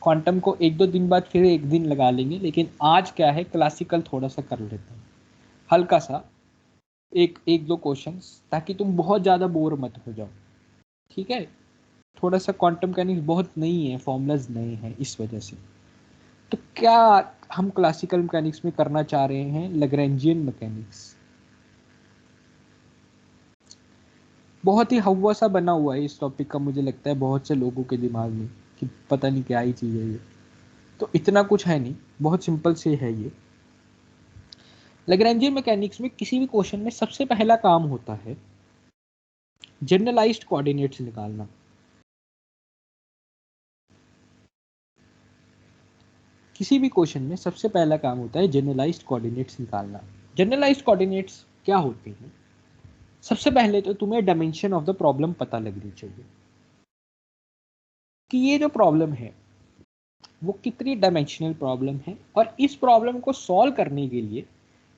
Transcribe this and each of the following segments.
Quantum को एक दो दिन बाद फिर एक दिन लगा लेंगे, लेकिन आज क्या है क्लासिकल थोड़ा सा कर लेते हैं, हल्का सा एक दो क्वेश्चंस, ताकि तुम बहुत ज़्यादा बोर मत हो जाओ। ठीक है, थोड़ा सा क्वांटम मैकेनिक्स बहुत नई है, फॉर्मूलाज नए हैं इस वजह से। तो क्या हम क्लासिकल मैकेनिक्स में करना चाह रहे हैं, लैग्रैंजियन मैकेनिक्स। बहुत ही हवा सा बना हुआ है इस टॉपिक का, मुझे लगता है बहुत से लोगों के दिमाग में कि पता नहीं क्या ही चीज़ है ये। तो इतना कुछ है नहीं, बहुत सिंपल से है ये। लैग्रैंजियन मैकेनिक्स में किसी भी क्वेश्चन में सबसे पहला काम होता है जनरलाइज्ड कोऑर्डिनेट्स निकालना। किसी भी क्वेश्चन में सबसे पहला काम होता है जनरलाइज्ड कोऑर्डिनेट्स निकालना। जनरलाइज्ड कोऑर्डिनेट्स क्या होते हैं? सबसे पहले तो तुम्हें डायमेंशन ऑफ द प्रॉब्लम पता लगनी चाहिए कि ये जो प्रॉब्लम है वो कितनी डायमेंशनल प्रॉब्लम है, और इस प्रॉब्लम को सॉल्व करने के लिए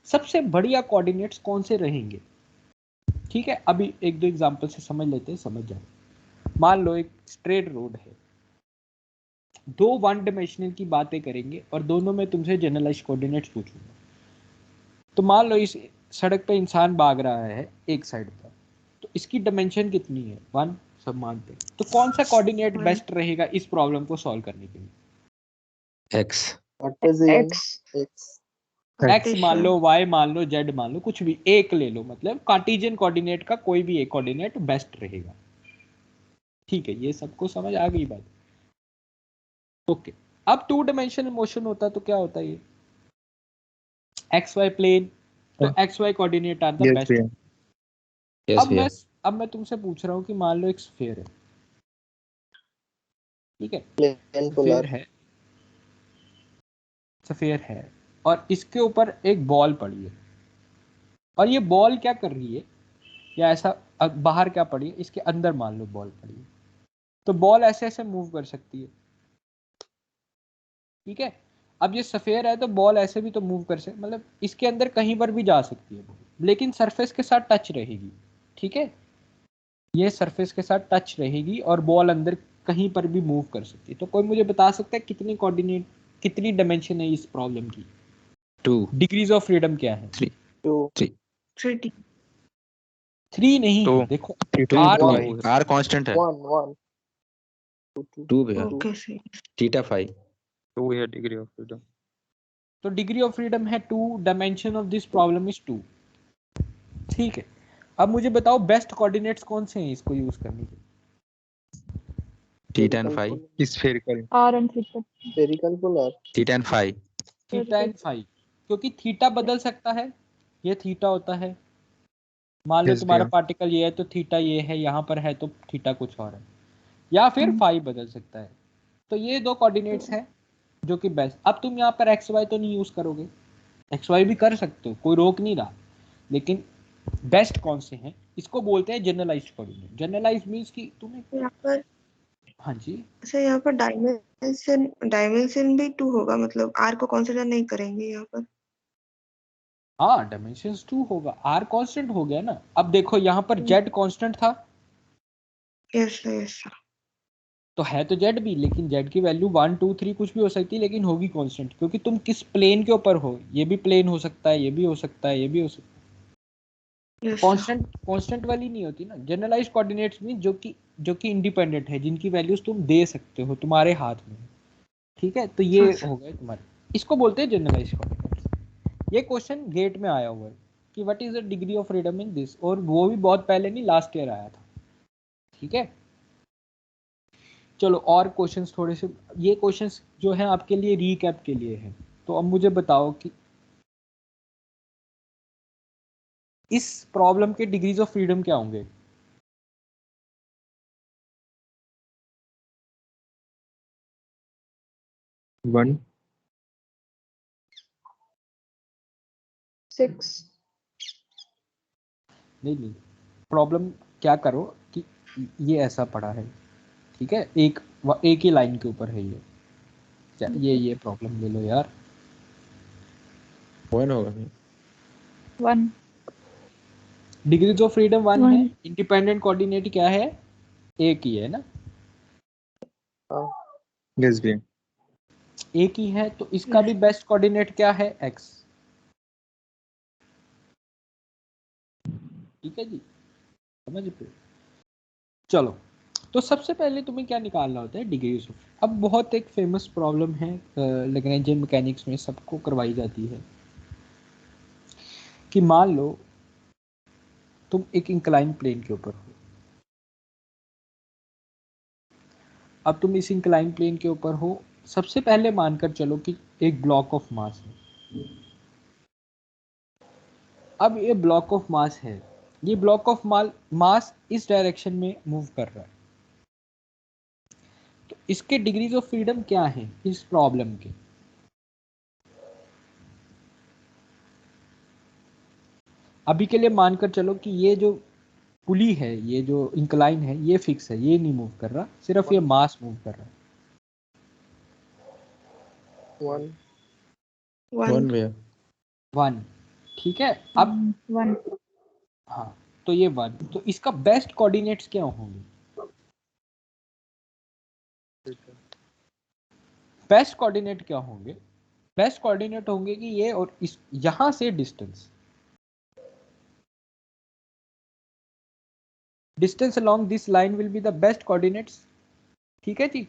सबसे बढ़िया कोऑर्डिनेट्स कौन से रहेंगे। ठीक है, अभी एक दो एग्जांपल से समझ लेते हैं, समझ जाओ। मान लो एक स्ट्रेट रोड है, दो वन डायमेंशनल की बातें करेंगे और दोनों में तुमसे जनरलाइज्ड कोऑर्डिनेट्स पूछूंगा। तो मान लो इस सड़क पे इंसान भाग रहा है एक साइड पर, तो इसकी डायमेंशन कितनी है, वन, सब मानते हैं। तो कौन सा कोऑर्डिनेट बेस्ट रहेगा इस प्रॉब्लम को सॉल्व करने के लिए? एक्स। एक्स मान लो, वाई मान लो, जेड मान लो, कुछ भी एक ले लो, मतलब कार्टेशियन कोऑर्डिनेट का कोई भी एक कोऑर्डिनेट बेस्ट रहेगा। ठीक है, ये सबको समझ आ गई बात। ओके, अब टू डायमेंशनल मोशन होता तो क्या होता है ये, एक्स वाई प्लेन, तो X Y coordinate are the best. अब मैं तुमसे पूछ रहा हूँ कि मान लो एक स्फीयर है, ठीक है, स्फीयर है और इसके ऊपर एक बॉल पड़ी है, और ये बॉल क्या कर रही है, या ऐसा बाहर क्या पड़ी है, इसके अंदर मान लो बॉल पड़ी है, तो बॉल ऐसे ऐसे मूव कर सकती है। ठीक है, अब ये सफेयर है तो बॉल ऐसे भी तो मूव कर सकती, मतलब इसके अंदर कहीं पर भी जा सकती है बॉल, लेकिन सरफेस के साथ टच रहेगी। ठीक है, ये सरफेस के साथ टच रहेगी और बॉल अंदर कहीं पर भी मूव कर सकती है। तो कोई मुझे बता सकता है कितनी कोऑर्डिनेट, कितनी डायमेंशन है इस प्रॉब्लम की? 2। डिग्रीज ऑफ फ्रीडम क्या है? 3। 3 नहीं, तो देखो आर कांस्टेंट है, 2 भैया, थीटा 5, 2 है डिग्री ऑफ फ्रीडम। तो डिग्री ऑफ फ्रीडम है 2, dimension of this problem is 2। ठीक है, अब मुझे बताओ बेस्ट कोऑर्डिनेट्स कौन से हैं इसको यूज करने के? Theta and 5, spherical, R and spherical polar, theta and 5, theta and 5, क्योंकि थीटा बदल सकता है, ये थीटा होता है, मान लो तुम्हारा पार्टिकल ये है तो थीटा ये है, यहाँ पर है तो थीटा कुछ और है, या फिर 5 बदल सकता है। तो ये दो कोऑर्डिनेट्स हैं जो कि बेस्ट। अब तुम यहाँ पर एक्स वाई तो नहीं यूज करोगे, एक्स वाई भी कर सकते हो, कोई रोक नहीं रहा, लेकिन बेस्ट कौन से हैं इसको बोलते हैं जनरलाइज्ड कोऑर्डिनेट। जनरलाइज्ड मींस कि तुम्हें यहाँ पर, हाँ जी, अच्छा यहाँ पर डायमेंशन भी 2 होगा, मतलब आर को कंसीडर नहीं करेंगे यहाँ पर? हाँ डायमेंशंस 2 होगा, आर कांस्टेंट हो गया ना। अब देखो यहाँ पर जेड कांस्टेंट था, यस तो है तो जेड भी, लेकिन जेड की वैल्यू 1 2 3 कुछ भी हो सकती है, लेकिन होगी कांस्टेंट, क्योंकि तुम किस प्लेन के ऊपर हो, ये भी प्लेन हो सकता है, ये भी हो सकता है, ये भी हो सकता है। कांस्टेंट वाली नहीं होती ना जनरलाइज्ड कोऑर्डिनेट्स में, जो कि इंडिपेंडेंट है, जिनकी वैल्यूज तुम दे सकते हो, तुम्हारे हाथ में। ठीक है, तो ये हो गए तुम्हारे, इसको बोलते हैं जनरलाइज्ड कोऑर्डिनेट्स। ये क्वेश्चन गेट में आया हुआ है कि what is the degree of freedom in this, और वो भी बहुत पहले नहीं, लास्ट ईयर आया था। ठीक है, चलो और क्वेश्चंस थोड़े से, ये क्वेश्चंस जो है आपके लिए रीकैप के लिए है। तो अब मुझे बताओ कि इस प्रॉब्लम के डिग्रीज ऑफ फ्रीडम क्या होंगे? वन 6। नहीं, प्रॉब्लम क्या करो कि ये ऐसा पड़ा है, ठीक है, एक ही लाइन के ऊपर है ये प्रॉब्लम ले लो यार। 1 होगा, 1 डिग्रीज ऑफ फ्रीडम 1 है, इंडिपेंडेंट कोऑर्डिनेट क्या है, एक ही है ना। यस भैया, एक ही है, तो इसका भी बेस्ट कोऑर्डिनेट क्या है, x। ठीक है जी, समझ पे। चलो, तो सबसे पहले तुम्हें क्या निकालना होता है, डिग्रीज ऑफ। अब बहुत एक फेमस प्रॉब्लम है लैग्रेंजियन मैकेनिक्स में, सबको करवाई जाती है कि मान लो तुम एक इंक्लाइन प्लेन के ऊपर हो। अब तुम इस इंक्लाइन प्लेन के ऊपर हो, सबसे पहले मानकर चलो कि एक ब्लॉक ऑफ मास है। अब ये ब्लॉक ऑफ मास है, ये ब्लॉक ऑफ मास इस डायरेक्शन में मूव कर रहा है। तो इसके डिग्रीज ऑफ फ्रीडम क्या है इस प्रॉब्लम के? अभी के लिए मानकर चलो कि ये जो पुली है, ये जो इंक्लाइन है, ये फिक्स है, ये नहीं मूव कर रहा, सिर्फ ये मास मूव कर रहा है। वन भैया। वन, ठीक है। अब 1 हाँ, तो ये वन, तो इसका बेस्ट कोऑर्डिनेट्स क्या होंगे? बेस्ट कोऑर्डिनेट क्या होंगे? बेस्ट कोऑर्डिनेट होंगे कि ये और इस यहां से distance along this line will be the best coordinates. ठीक है जी,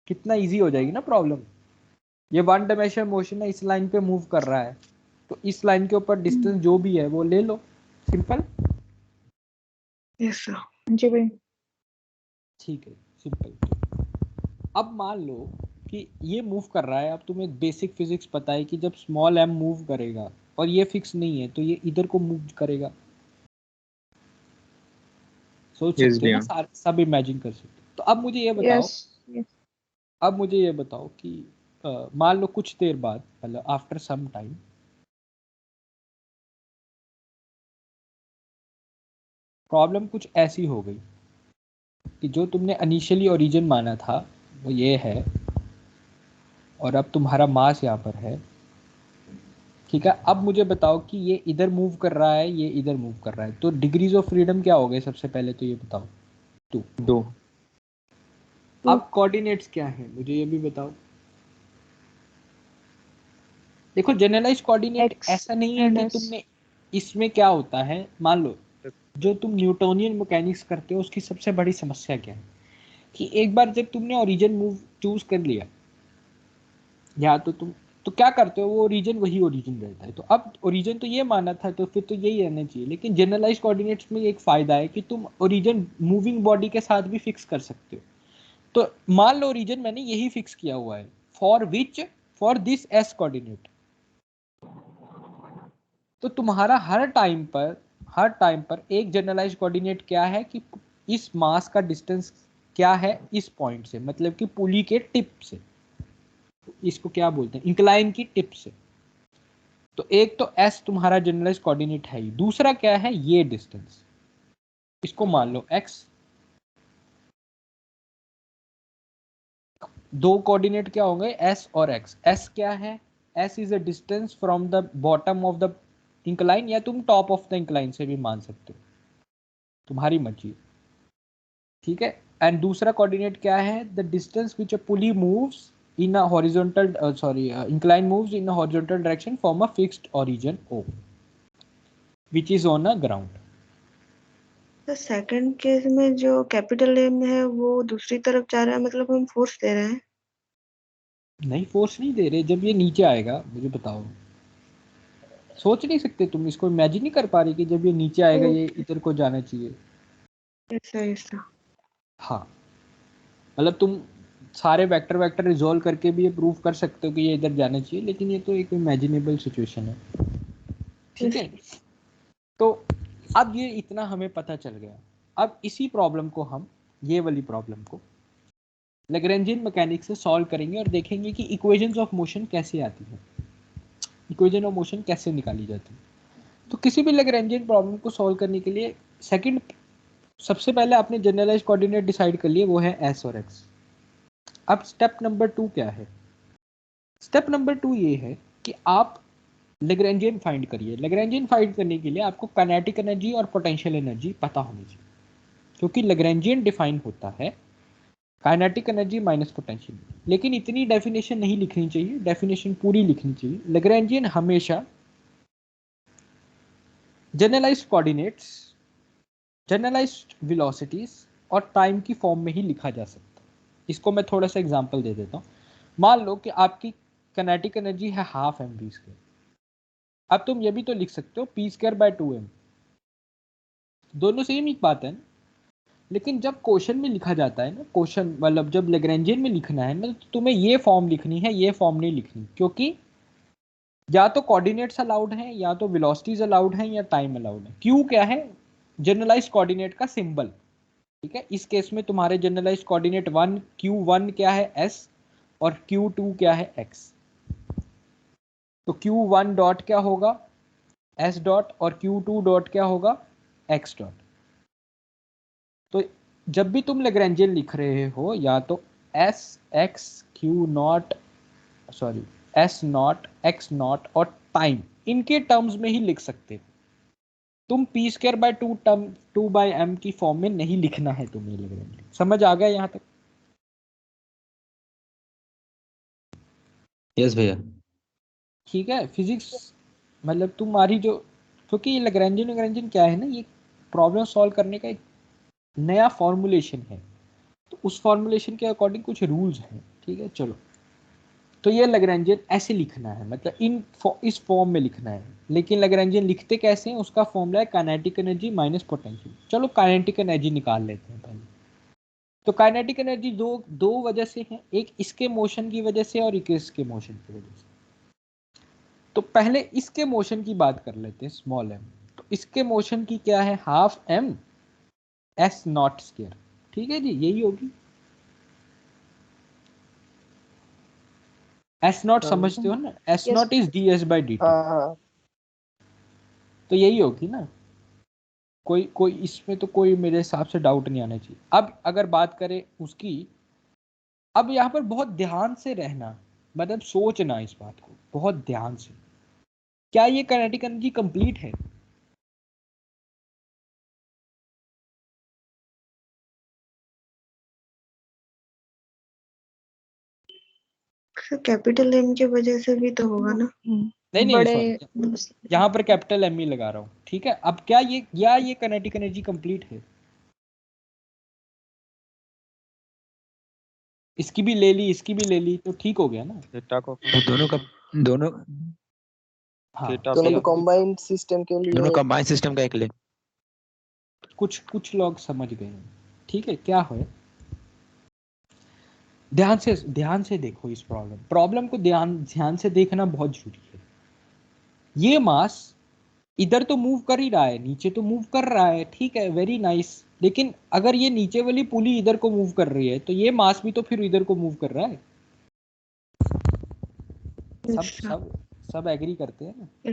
कितना इजी हो जाएगी ना प्रॉब्लम। ये वन डायमेंशनल मोशन है, इस लाइन पे मूव कर रहा है, तो इस लाइन के ऊपर डिस्टेंस जो भी है वो ले लो, सिंपल। Yes sir. जी भाई। ठीक है, सिंपल। अब मान लो कि ये मूव कर रहा है। अब तुम्हें बेसिक फिजिक्स पता है कि जब स्मॉल m मूव करेगा और ये फिक्स नहीं है तो ये इधर को मूव करेगा। सोच Yes, सकते हो भैया। ना, सब इमेजिन कर सकते हो। तो अब मुझे ये बताओ, यस अब मुझे ये बताओ कि मान लो कुछ देर बाद, मतलब आफ्टर सम टाइम, प्रॉब्लम कुछ ऐसी हो गई कि जो तुमने इनिशियली ओरिजिन माना था वो ये है, और अब तुम्हारा मास यहाँ पर है। ठीक है, अब मुझे बताओ कि ये इधर मूव कर रहा है, ये इधर मूव कर रहा है, तो डिग्रीज ऑफ फ्रीडम क्या हो गए? सबसे पहले तो ये बताओ, 2। 2। अब कोऑर्डिनेट्स क्या है मुझे ये भी बताओ। देखो, जनरलाइज कोऑर्डिनेट X ऐसा नहीं है and कि S। तुमने, इसमें क्या होता है, मान लो जो तुम न्यूटोनियन मैकेनिक्स करते हो उसकी सबसे बड़ी समस्या क्या है कि एक बार जब तुमने ओरिजिन मूव चूज कर लिया, या तो तुम तो क्या करते हो, वो ओरिजिन वही ओरिजिन रहता है। तो अब ओरिजिन तो ये माना था, तो फिर तो यही रहना चाहिए। लेकिन जनरलाइज कोऑर्डिनेट्स में एक फायदा है कि तुम ओरिजिन मूविंग बॉडी के साथ भी फिक्स कर सकते हो। तो मान लो ओरिजिन मैंने यही फिक्स किया हुआ है, फॉर दिस एस कोऑर्डिनेट। तो तुम्हारा हर टाइम पर एक जनरलाइज कोऑर्डिनेट क्या है कि इस मास का डिस्टेंस क्या है इस पॉइंट से, मतलब कि पुली के टिप से, इसको क्या बोलते हैं, इंक्लाइन की टिप से। तो एक तो एस तुम्हारा जनरलाइज कोऑर्डिनेट है ही, दूसरा क्या है, ये डिस्टेंस, इसको मान लो एक्स। दो कोऑर्डिनेट क्या होंगे, एस और एक्स। एस क्या है, S is a distance from the bottom of the incline, या तुम टॉप ऑफ द इंक्लाइन से भी मान सकते हो, तुम्हारी मर्जी। ठीक है, एंड दूसरा कोऑर्डिनेट क्या है, the distance which a pulley moves in a horizontal incline moves in a horizontal direction from a fixed origin O which is on a ground। तो सेकंड केस में जो कैपिटल एम है वो दूसरी तरफ जा रहा है, मतलब हम फोर्स दे रहे हैं। नहीं, फोर्स नहीं दे रहे। जब ये नीचे आएगा, मुझे बताओ, सोच नहीं सकते तुम, इसको इमेजिन नहीं कर पा रही कि जब ये नीचे आएगा ये इधर को जाना चाहिए। ऐसा ऐसा। हाँ, मतलब तुम सारे वेक्टर रिजोल्व करके भी ये प्रूव कर सकते हो कि ये इधर जाना चाहिए, लेकिन ये तो एक इमेजिनेबल सिचुएशन है। ठीक है, तो अब ये इतना हमें पता चल गया। अब इसी प्रॉब्लम को हम, ये वाली प्रॉब्लम को लैग्रेंजियन मैकेनिक्स से सॉल्व करेंगे और देखेंगे कि इक्वेशंस ऑफ मोशन कैसे आती है, इक्वेशन ऑफ मोशन कैसे निकाली जाती है। तो किसी भी लैग्रेंजियन प्रॉब्लम को सॉल्व करने के लिए सबसे पहले आपने जनरलाइज कोऑर्डिनेट डिसाइड कर लिए, वो है एस और एक्स। अब स्टेप नंबर 2 क्या है? स्टेप नंबर 2 ये है कि आप लैग्रेंजियन फाइंड करिए। लैग्रेंजियन फाइंड करने के लिए आपको काइनेटिक एनर्जी और पोटेंशियल एनर्जी पता होनी चाहिए, क्योंकि लैग्रेंजियन डिफाइन होता है काइनेटिक एनर्जी माइनस पोटेंशियल। लेकिन इतनी डेफिनेशन नहीं लिखनी चाहिए, डेफिनेशन पूरी लिखनी चाहिए। लैग्रेंजियन हमेशा जनरलाइज्ड कोऑर्डिनेट्स, जनरलाइज्ड वेलोसिटीज और टाइम की फॉर्म में ही लिखा जा सकता है। इसको मैं थोड़ा सा एग्जांपल दे देता हूँ। मान लो कि आपकी काइनेटिक एनर्जी है हाफ एम वी स्क्वायर। अब तुम ये भी तो लिख सकते हो पी स्क्वायर बाय 2m, दोनों सेम ही बात है ना। लेकिन जब क्वेश्चन में लिखा जाता है ना, क्वेश्चन मतलब जब लैग्रेंजियन में लिखना है ना, तो तुम्हें ये फॉर्म लिखनी है, ये फॉर्म नहीं लिखनी, क्योंकि या तो कोऑर्डिनेट्स अलाउड हैं, या तो वेलोसिटीज अलाउड हैं, या टाइम अलाउड है। क्यू क्या है? जनरलाइज्ड कोऑर्डिनेट का सिंबल, ठीक है। इस केस में तुम्हारे जनरलाइज्ड कोऑर्डिनेट 1, Q1 क्या है s, और Q2 क्या है x। तो Q1 डॉट क्या होगा s डॉट, और Q2 डॉट क्या होगा x डॉट। तो जब भी तुम लैग्रेंजियन लिख रहे हो, या तो s x q not, sorry s not x not और टाइम, इनके टर्म्स में ही लिख सकते हो तुम। P square by 2 by m की फॉर्म में नहीं लिखना है तुम्हें लैग्रेंजियन। समझ आ गया यहाँ तक? यस भैया। ठीक है। फिजिक्स मतलब तुम्हारी जो, क्योंकि ये लैग्रेंजियन क्या है ना, ये प्रॉब्लम सॉल्व करने का एक नया फॉर्मूलेशन है। तो उस फॉर्मूलेशन के अकॉर्डिंग कुछ रूल्स हैं, ठीक है। चलो, तो ये लैग्रेंजियन ऐसे लिखना है, मतलब इस फॉर्म में लिखना है। लेकिन लैग्रेंजियन लिखते कैसे हैं, उसका फॉर्मूला है काइनेटिक एनर्जी माइनस पोटेंशियल। चलो काइनेटिक एनर्जी निकाल लेते हैं पहले। तो काइनेटिक एनर्जी दो दो वजह से है, एक इसके मोशन की वजह से और एक इसके मोशन की वजह से। तो पहले इसके मोशन की बात कर लेते हैं, स्मॉल m। तो इसके मोशन की क्या है, half m s not square, ठीक है जी, यही होगी। एस नॉट समझते हो ना, S not is D S by D T, तो यही होगी ना। कोई कोई इसमें तो कोई मेरे हिसाब से डाउट नहीं आना चाहिए। अब अगर बात करें उसकी, अब यहाँ पर बहुत ध्यान से रहना, मतलब सोचना इस बात को बहुत ध्यान से। क्या ये काइनेटिक एनर्जी कंप्लीट है? कैपिटल एम की वजह से भी तो होगा ना। नहीं नहीं, सॉरी, यहाँ पर कैपिटल एम ही लगा रहा हूँ, ठीक है। अब क्या ये काइनेटिक एनर्जी कंप्लीट है? इसकी भी ले ली, इसकी भी ले ली, तो ठीक हो गया ना। थीटा को तो दोनों हाँ, थीटा दोनों पे कंबाइंड सिस्टम के लिए दोनों कंबाइन सिस्टम का एक ले। कुछ लोग समझ गए हैं, ठीक है। क्या है, ध्यान से देखो इस प्रॉब्लम को, ध्यान से देखना बहुत जरूरी है। ये मास इधर तो मूव कर ही रहा है, नीचे तो मूव कर रहा है, ठीक है, वेरी नाइस। लेकिन अगर ये नीचे वाली पुली इधर को मूव कर रही है, तो ये मास भी तो फिर इधर को मूव कर रहा है। सब एग्री करते हैं ना,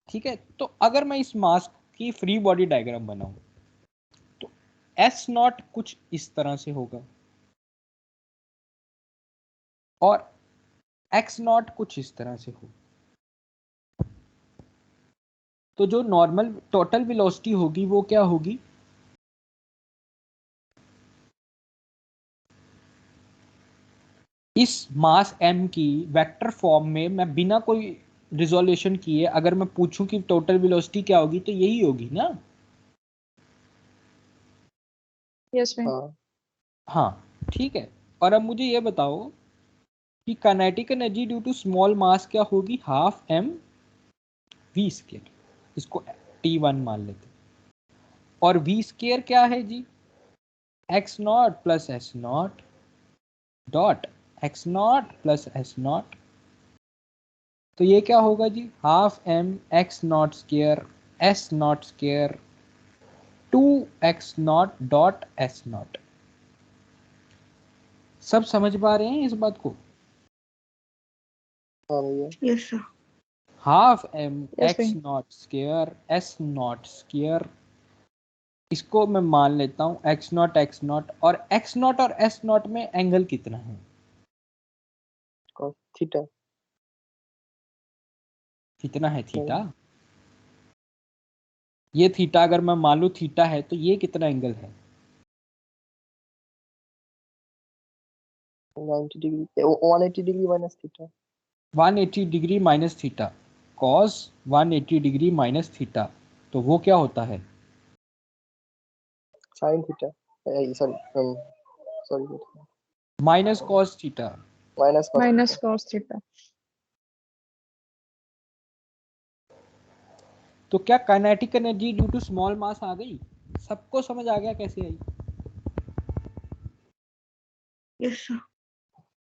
ठीक है। तो अगर मैं इस मास की फ्री बॉडी डायग्राम बनाऊं, तो एस नॉट कुछ इस तरह से होगा, और एक्स नॉट कुछ इस तरह से होगा। तो जो नॉर्मल टोटल वेलोसिटी होगी वो क्या होगी, इस मास m की वेक्टर फॉर्म में मैं बिना कोई रिजोल्यूशन किए अगर मैं पूछूं कि टोटल वेलोसिटी क्या होगी, तो यही होगी ना। Yes ma'am. हाँ, ठीक है। और अब मुझे ये बताओ कि kinetic energy due to small mass क्या होगी, हाफ m v स्क्वायर, इसको t1 मान लेते हैं। और v स्क्वायर क्या है जी, x not plus S not dot X not plus S not. तो ये क्या होगा जी, half m x not square s not square 2x not dot s not. सब समझ पा रहे हैं इस बात को? Yes sir. Half m Yes, x ma'am. Not square s not square, इसको मैं मान लेता हूं x नॉट, और x नॉट और s नॉट में एंगल कितना है, थीटा। कितना है थीटा। ये थीटा अगर मैं मान लूं थीटा है, तो ये कितना एंगल है, 90 degree 180 degree minus theta 180 degree minus theta, cos 180 degree minus theta, तो वो क्या होता है? Sine theta sorry minus cos theta. Minus cos theta. तो क्या kinetic energy due to small mass आ गई? सबको समझ आ गया कैसे आई? Yes sir.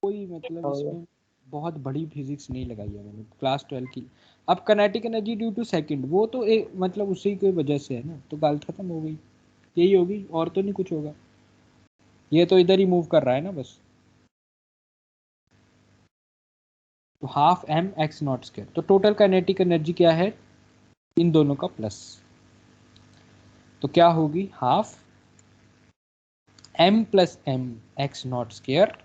कोई मतलब इसमें बहुत बड़ी फिजिक्स नहीं लगाई है मैंने, क्लास 12 की। अब kinetic energy due to second, वो तो एक मतलब उसी की वजह से है ना, तो बात खत्म हो गई, यही होगी और तो नहीं कुछ होगा। ये तो इधर ही मूव कर रहा है ना बस। तो half M X not square, तो टोटल काइनेटिक एनर्जी क्या है इन दोनों का प्लस, तो क्या होगी half M plus M X not square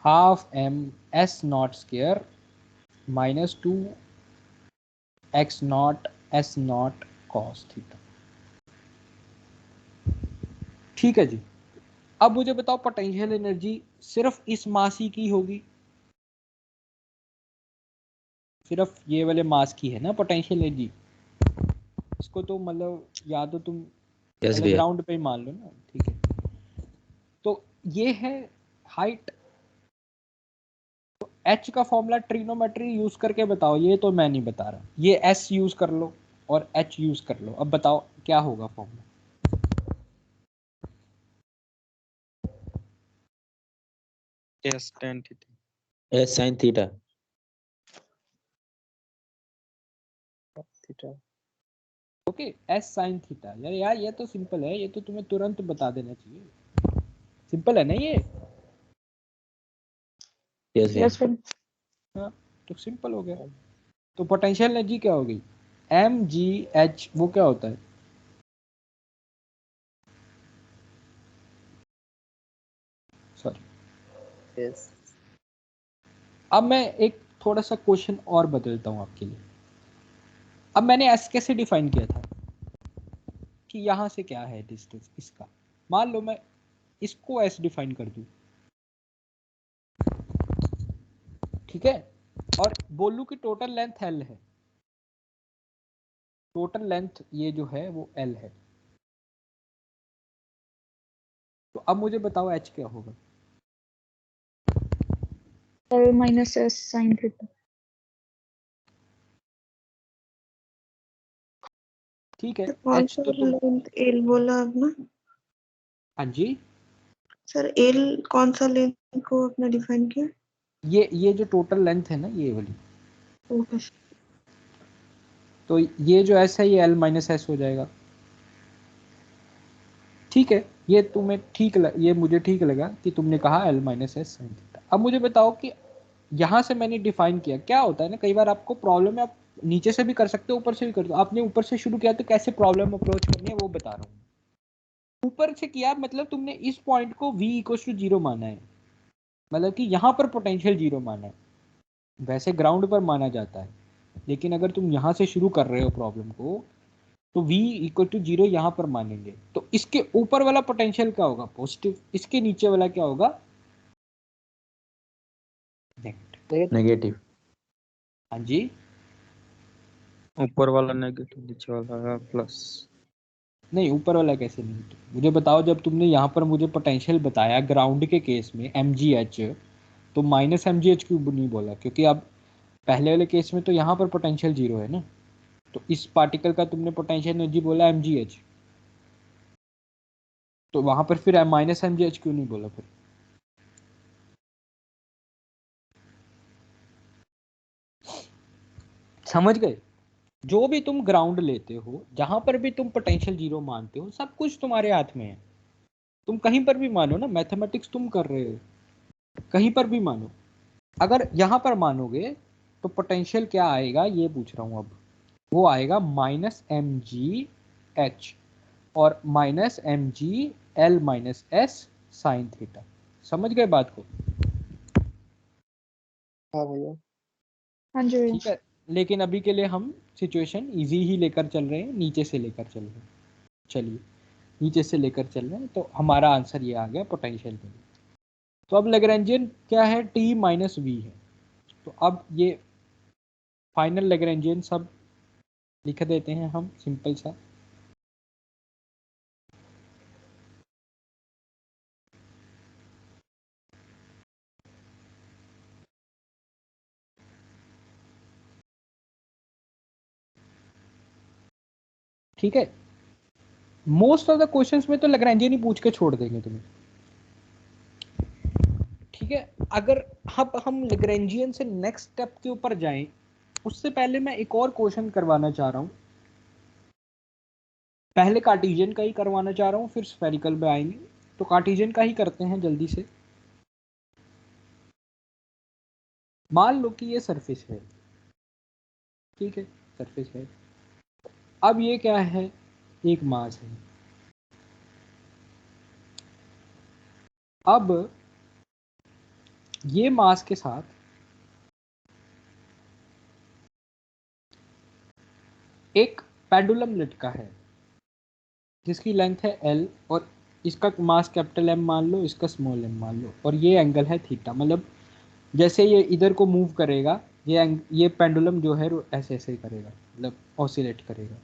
half M S not square minus 2 X not S not cos theta. ठीक है जी। अब मुझे बताओ पोटेंशियल एनर्जी सिर्फ इस मास ही की होगी, सिर्फ ये वाले मास की है ना पोटेंशियल एनर्जी। इसको तो मतलब या तो तुम यस भैया। ग्राउंड पे ही मान लो ना, ठीक है। तो ये है हाइट। तो एच का फॉर्मूला ट्रिग्नोमेट्री यूज करके बताओ, ये तो मैं नहीं बता रहा, ये एस यूज कर लो और एच यूज कर लो। अब बताओ क्या होगा formula? S tan theta S sine theta. Theta okay, S sine theta. यार यार ये तो सिंपल है, ये तो तुम्हें तुरंत बता देना चाहिए, सिंपल है ना ये। यस भैया। Yes, sir. हाँ, तो सिंपल हो गया। तो पोटेंशियल एनर्जी क्या हो गई? एम जी एच, वो क्या होता है? सॉरी। यस अब मैं एक थोड़ा सा क्वेश्चन और बदलता हूँ आपके लिए। अब मैंने एस कैसे डिफाइन किया था कि यहाँ से क्या है डिस्टेंस इसका। मान लो मैं इसको एस डिफाइन कर दूं, ठीक है, और बोलूं कि टोटल लेंथ एल है, टोटल लेंथ ये जो है वो एल है, तो अब मुझे बताओ एच क्या होगा? L minus S sin theta. ठीक है, सर कौन एच सा तो तुम, लेंथ एल बोला आपने? हाँ जी, सर एल कौन सा लेंथ को आपने डिफाइन किया? ये जो टोटल लेंथ है ना ये वाली, ओके सर। तो ये जो एस है ये एल माइनस एस हो जाएगा। ठीक है, ये तुम्हें ये मुझे ठीक लगा कि तुमने कहा L minus S sine theta. अब मुझे बताओ कि यहाँ से मैंने डिफाइन किया, क्या होता है ना कई बार आपको प्रॉब्लम है, आप नीचे से भी कर सकते हो ऊपर से भी कर दो। आपने ऊपर से शुरू किया तो कैसे प्रॉब्लम अप्रोच करनी है वो बता रहा हूँ। ऊपर से किया मतलब तुमने इस पॉइंट को v इक्वल टू 0 माना है, मतलब कि यहाँ पर पोटेंशियल 0 माना है। वैसे ग्राउंड पर माना जाता है, लेकिन अगर तुम यहाँ से शुरू कर रहे हो प्रॉब्लम को तो v इक्वल टू 0 यहाँ पर मानेंगे। तो इसके ऊपर वाला पोटेंशियल क्या होगा? पॉजिटिव। इसके नीचे वाला क्या होगा? नेगेटिव। नेगेटिव। हाँ जी, ऊपर वाला नेगेटिव नीचे वाला प्लस। नहीं ऊपर वाला कैसे नेगेटिव? मुझे बताओ, जब तुमने यहाँ पर मुझे पोटेंशियल बताया ग्राउंड के केस में mgh, तो माइनस mgh क्यों नहीं बोला? क्योंकि अब पहले वाले केस में तो यहाँ पर पोटेंशियल 0 है ना, तो इस पार्टिकल का तुमने पोटेंशियल एनर्जी बोला mgh, तो वहां पर फिर माइनस mgh क्यों नहीं बोला फिर? समझ गए? जो भी तुम ग्राउंड लेते हो, जहां पर भी तुम पोटेंशियल 0 मानते हो, सब कुछ तुम्हारे हाथ में है। तुम कहीं पर भी मानो ना, मैथमेटिक्स तुम कर रहे हो, कहीं पर भी मानो। अगर यहाँ पर मानोगे तो पोटेंशियल क्या आएगा ये पूछ रहा हूँ अब। वो आएगा माइनस एम जी एच और minus M G L minus S sine theta. समझ गए बात को? हाँ भैया हाँ जी भैया। ठीक है, लेकिन अभी के लिए हम सिचुएशन इजी ही लेकर चल रहे हैं, नीचे से लेकर चल रहे हैं। चलिए नीचे से लेकर चल रहे हैं, तो हमारा आंसर ये आ गया पोटेंशियल के लिए। तो अब लेग्रेंजियन क्या है, t माइनस वी है। तो अब ये फाइनल लेग्रेंजियन सब लिख देते हैं हम सिंपल सा। ठीक है, मोस्ट ऑफ द क्वेश्चंस में तो लेग्रेंजियन ही पूछ के छोड़ देंगे तुम्हें। ठीक है, अगर अब हम लेग्रेंजियन से नेक्स्ट स्टेप के ऊपर जाएं, उससे पहले मैं एक और क्वेश्चन करवाना चाह रहा हूं। पहले कार्टेशियन का ही करवाना चाह रहा हूं, फिर स्फेरिकल में आएंगे। तो कार्टेशियन का ही करते हैं जल्दी से। मान लो कि ये सरफेस है, ठीक है, सरफेस है। अब ये क्या है, एक मास है। अब ये मास के साथ एक पेंडुलम लटका है जिसकी लेंथ है l, और इसका मास कैपिटल M मान लो, इसका स्मॉल m मान लो, और ये एंगल है थीटा। मतलब जैसे ये इधर को मूव करेगा, ये पेंडुलम जो है ऐसे ऐसे करेगा, मतलब ऑसिलेट करेगा।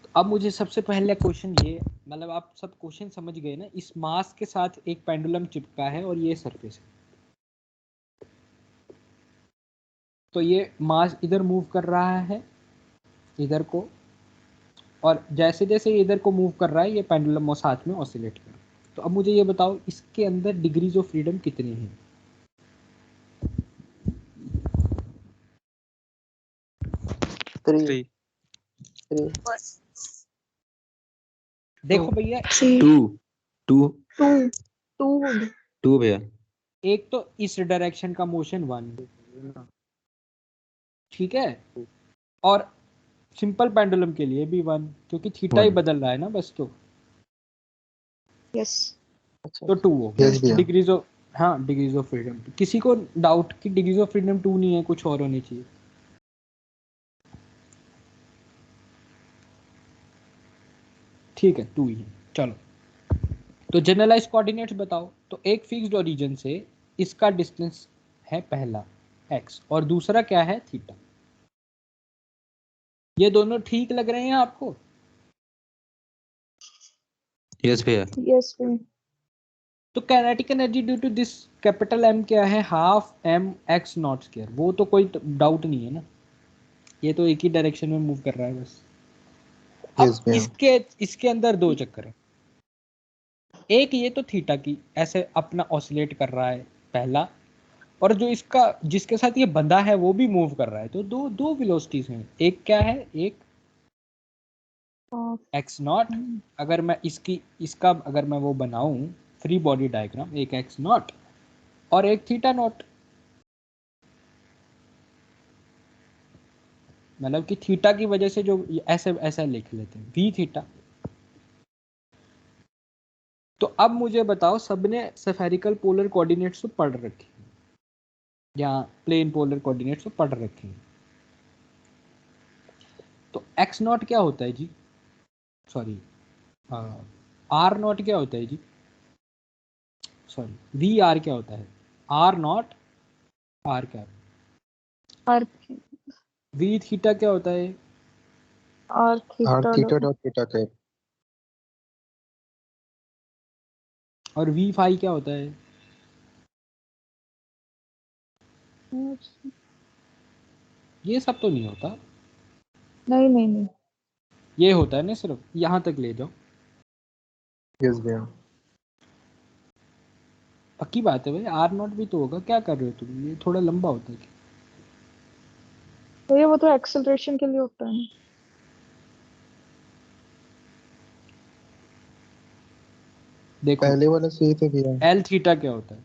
तो अब मुझे सबसे पहले क्वेश्चन ये, मतलब आप सब क्वेश्चन समझ गए ना, इस मास के साथ एक पेंडुलम चिपका है और ये सरफेस है। तो ये मास इधर मूव कर रहा है, इधर को, और जैसे जैसे ये इधर को मूव कर रहा है ये पेंडुलम और साथ में ऑसिलेट कर रहा है। तो अब मुझे ये बताओ इसके अंदर डिग्रीज ऑफ फ्रीडम कितनी है? 3 3 देखो भैया, 2 2 टू होगी। 2 भैया। एक तो इस डायरेक्शन का मोशन 1, ठीक है, और सिंपल पेंडुलम के लिए भी 1, क्योंकि थीटा ही 1 बदल रहा है ना बस। तो यस। अच्छा तो 2 हो यस गया भैया डिग्रीज ऑफ, हाँ डिग्रीज ऑफ फ्रीडम। किसी को डाउट कि डिग्रीज ऑफ फ्रीडम 2 नहीं है, कुछ और होनी चाहिए? ठीक है, 2 ही है। चलो, तो जनरलाइज कोऑर्डिनेट्स बताओ। तो एक फिक्स्ड ओरिजिन से इसका डिस्टेंस है पहला x, और दूसरा क्या है, थीटा। ये दोनों ठीक लग रहे हैं आपको? यस भैया। यस। तो kinetic energy due to this capital M क्या है, half m x not square. वो तो कोई डाउट नहीं है ना, ये तो एक ही डायरेक्शन में मूव कर रहा है बस। यस अब भैया इसके अंदर दो चक्कर है। एक ये तो थीटा की ऐसे अपना ऑसिलेट कर रहा है पहला, और जो इसका जिसके साथ ये बंधा है वो भी मूव कर रहा है। तो दो दो वेलोसिटीज हैं। एक क्या है, एक एक्स नॉट, अगर मैं इसका अगर मैं वो बनाऊं फ्री बॉडी डायग्राम, एक एक्स नॉट और एक थीटा नॉट। मतलब कि थीटा की वजह से जो ऐसे ऐसा लिख लेते हैं वी थीटा। तो अब मुझे बताओ, सबने स्फेरिकल पोलर कोऑर्डिनेट्स तो पढ़ रखे हैं, या प्लेन पोलर कोऑर्डिनेट्स तो पढ़ रखे हैं। तो एक्स नॉट क्या होता है जी, सॉरी आर नॉट क्या होता है जी, सॉरी वी आर क्या होता है, आर नॉट आर क्या, आर वी थीटा क्या होता है, R R theta theta dot theta cap और वी फाई क्या होता है? ये सब तो नहीं होता, नहीं नहीं नहीं। ये होता है ना, सिर्फ यहाँ तक ले जाओ। यस भैया पक्की बात है भाई, आर नॉट भी तो होगा, क्या कर रहे हो तुम, ये थोड़ा लंबा होता है। तो ये वो तो एक्सेलरेशन के लिए होता है ना। देखो पहले वाला सही था भैया एल थीटा क्या होता है,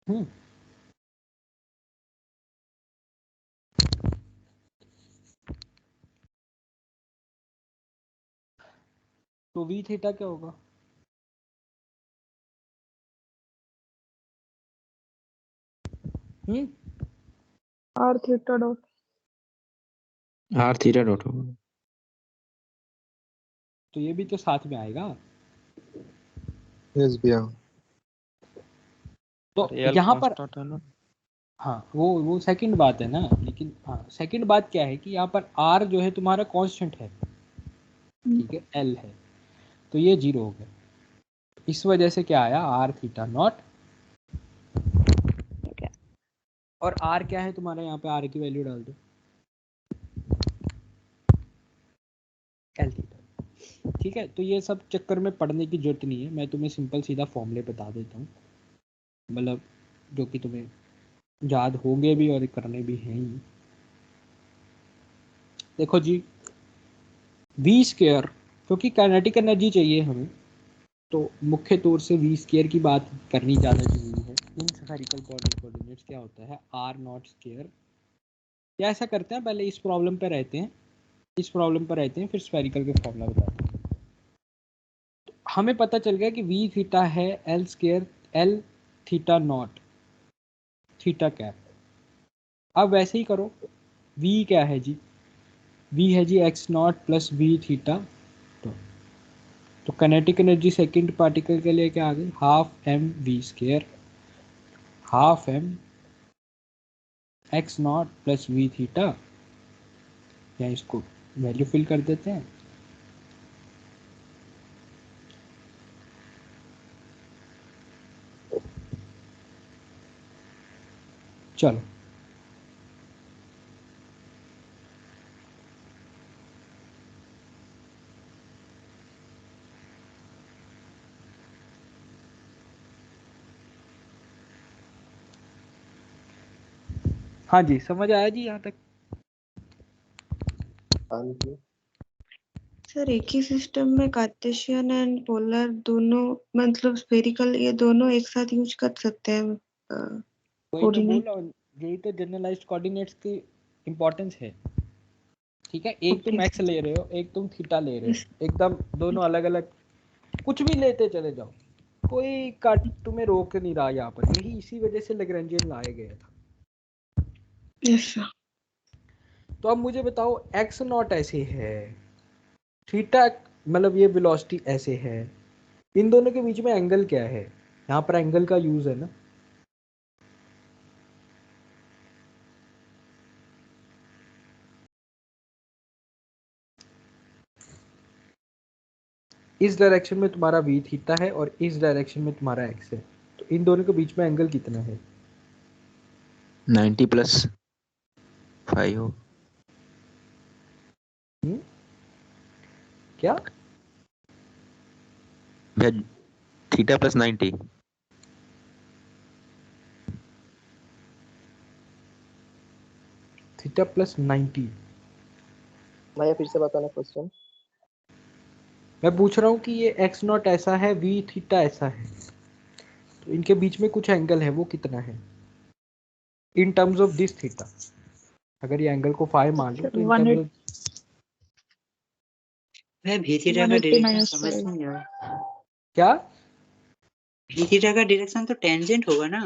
हम्म, तो वी थीटा क्या होगा, हम्म r theta dot R theta dot होगा। तो ये भी तो साथ में आएगा। यस भैया। तो रियल यहाँ पर कांस्टेंट है ना। हाँ वो सेकंड बात है ना, लेकिन हाँ सेकंड बात क्या है कि यहाँ पर r जो है तुम्हारा कांस्टेंट है, ठीक है, l है, तो ये 0 हो गया। इस वजह से क्या आया, r थीटा नॉट, और r क्या है तुम्हारा, यहाँ पे r की वैल्यू डाल दो, l थीटा। ठीक है, तो ये सब चक्कर में पढ़ने की जरूरत नहीं है, मैं तुम्हें सिंपल सीधा फॉर्मूले बता देता हूँ, मतलब जो कि तुम्हें याद होंगे भी और करने भी हैं ही। देखो जी, v स्क्वायर, क्योंकि काइनेटिक एनर्जी चाहिए हमें, तो मुख्य तौर से v स्क्वायर की बात करनी ज़्यादा जरूरी है। इन स्फेरिकल कोऑर्डिनेट्स क्या होता है, r नॉट स्क्वायर। क्या ऐसा करते हैं, पहले इस प्रॉब्लम पे रहते हैं, इस प्रॉब्लम पर रहते हैं, फिर स्फेरिकल के फॉर्मूला बताते हैं। तो हमें पता चल गया कि v थीटा है l square l theta naught theta cap. अब वैसे ही करो, v क्या है जी, v है जी x not plus v theta. तो काइनेटिक एनर्जी सेकंड पार्टिकल के लिए क्या आ गई, half m v square, half m x not plus v theta, या इसको वैल्यू फिल कर देते हैं। चलो हाँ जी, समझ आया जी यहाँ तक। हाँ जी। सर एक ही सिस्टम में कार्टेशियन एंड पोलर दोनों, मतलब स्फेरिकल, ये दोनों एक साथ यूज कर सकते हैं वही मैं बोल कोऑर्डिनेट। रहा हूँ, यही तो जनरलाइज्ड कोऑर्डिनेट्स की इम्पोर्टेंस है। ठीक है, एक तुम ओके एक्स ले रहे हो, एक तुम थीटा ले रहे यस। हो, एकदम दोनों अलग अलग, कुछ भी लेते चले जाओ, कोई कट तुम्हें रोक नहीं रहा यहाँ पर। यही इसी वजह से लैग्रेंजियन लाया गया था। Yes sir. तो अब मुझे बताओ, एक्स नॉट ऐसे है, थीटा मतलब ये वेलोसिटी ऐसे है, इन दोनों के बीच में एंगल क्या है, यहाँ पर एंगल का यूज है ना। इस डायरेक्शन में तुम्हारा वी थीटा है और इस डायरेक्शन में तुम्हारा एक्स है, तो इन दोनों के बीच में एंगल कितना है, 90 प्लस 5 हो। क्या भैया थीटा प्लस 90। Theta plus 90? भैया फिर से बताना क्वेश्चन। मैं पूछ रहा हूँ कि ये एक्स नॉट ऐसा है, वी थीटा ऐसा है, तो इनके बीच में कुछ एंगल है, वो कितना है in terms of this theta. अगर ये एंगल को फाई मान लो तो इन टर्म्स ऑफ मैं भी थीटा का 180 डायरेक्शन minus समझ 5 नहीं आया। क्या, भी थीटा का डायरेक्शन तो टेंजेंट होगा ना,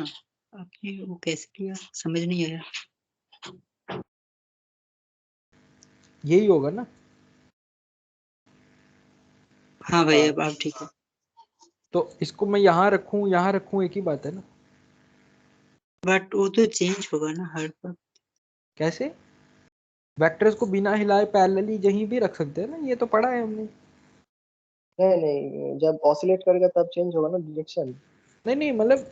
आपने वो कैसे किया समझ नहीं आया। यही होगा ना। हाँ भाई अब आप ठीक है। तो इसको मैं यहाँ रखूँ एक ही बात है ना। बट वो तो चेंज होगा ना हर बार। कैसे, वेक्टर्स को बिना हिलाए पैरेलली यहीं भी रख सकते हैं ना, ये तो पढ़ा है हमने। नहीं नहीं, जब ऑसिलेट करेगा तब चेंज होगा ना डायरेक्शन। नहीं नहीं, मतलब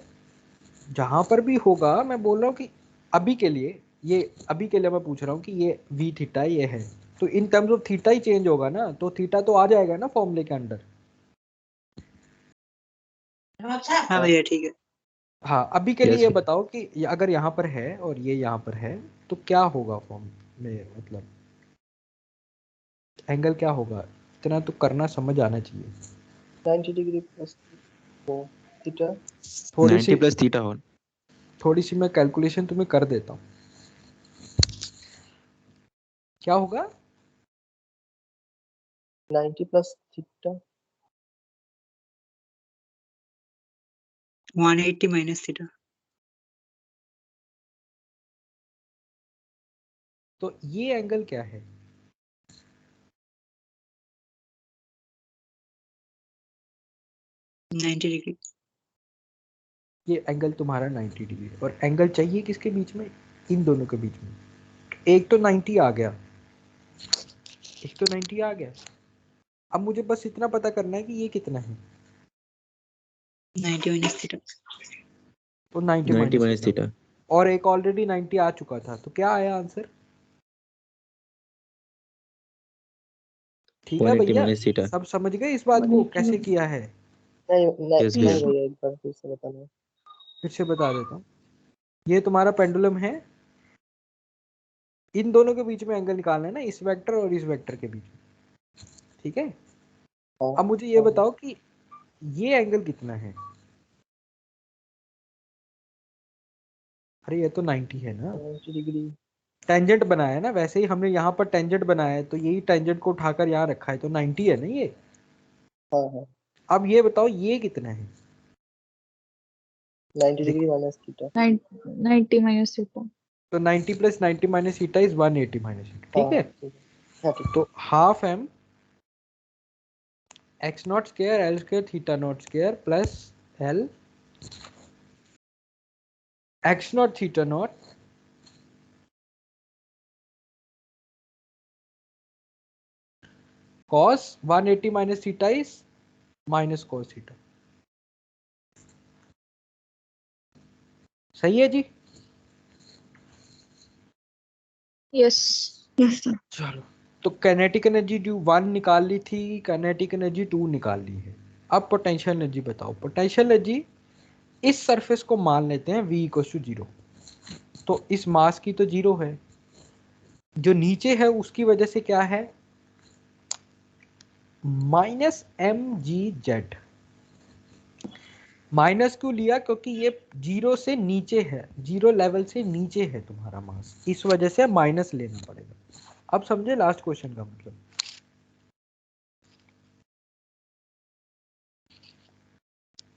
जहां पर भी होगा, मैं बोल रहा हूँ कि अभी के लिए, ये अभी के लिए मैं पूछ रहा हूँ कि ये वी थीटा ये है, तो in terms of theta he change होगा ना, तो थीटा तो आ जाएगा ना फॉर्मूले के अंडर। हाँ भैया ठीक है। हाँ, अभी के लिए यस ये भैया। बताओ कि अगर यहाँ पर है और ये यहाँ पर है, तो क्या होगा फॉर्म में, मतलब एंगल क्या होगा, इतना तो करना समझ आना चाहिए। 90 डिग्री प्लस थीटा। थोड़ी 90 सी प्लस थीटा हो। थोड़ी सी मैं कैलकुलेशन तुम्हें कर देता हूँ, क्या होगा। 90 प्लस थीटा 180 माइनस थीटा। तो ये एंगल क्या है? Ninety degree. ये एंगल तुम्हारा 90 डिग्री, और एंगल चाहिए किसके बीच में? इन दोनों के बीच में। एक तो 90 आ गया, एक तो 90 आ गया। अब मुझे बस इतना पता करना है कि ये कितना है। 90 माइनस थीटा। तो 90 90 माइनस माइनस थीटा, थीटा। और एक ऑलरेडी 90 आ चुका था, तो क्या आया आंसर? ठीक है 180 भैया, माइनस थीटा। सब समझ गए इस बात को कैसे किया है? नहीं नहीं Yes, नहीं भैया। भैया, एक बार फिर से बताना। फिर से बता देता हूँ। ये तुम्हारा पेंडुलम है, इन दोनों के बीच में एंगल निकालना है ना, इस वेक्टर और इस वेक्टर के बीच में, ठीक है? हाँ अब मुझे ये बताओ कि ये एंगल कितना है? अरे ये तो 90 है ना, 90 डिग्री। टेंजेंट बनाया है ना, वैसे ही हमने यहाँ पर टेंजेंट बनाया है, तो यही टेंजेंट को उठाकर यहाँ रखा है, तो 90 है ना ये। हाँ हाँ, अब ये बताओ ये कितना है? 90 degree minus theta. 90 minus theta. तो 90 plus 90 minus theta is 180 minus theta, ठीक है? ठीक है। हाँ ठीक। तो half m x not square l square theta not square plus l x not theta naught cos 180 minus theta is minus cos theta. सही है जी? यस। Yes sir. चलो, तो काइनेटिक एनर्जी ड्यू 1 निकाल ली थी, काइनेटिक एनर्जी 2 निकाल ली है। अब potential energy बताओ। पोटेंशियल एनर्जी, इस सरफेस को मान लेते हैं v इक्वल टू 0, तो इस मास की तो 0 है, जो नीचे है उसकी वजह से क्या है? Minus mgz। माइनस क्यों लिया? क्योंकि ये 0 से नीचे है, 0 लेवल से नीचे है तुम्हारा मास, इस वजह से माइनस लेना पड़ेगा। अब समझे लास्ट क्वेश्चन का मतलब?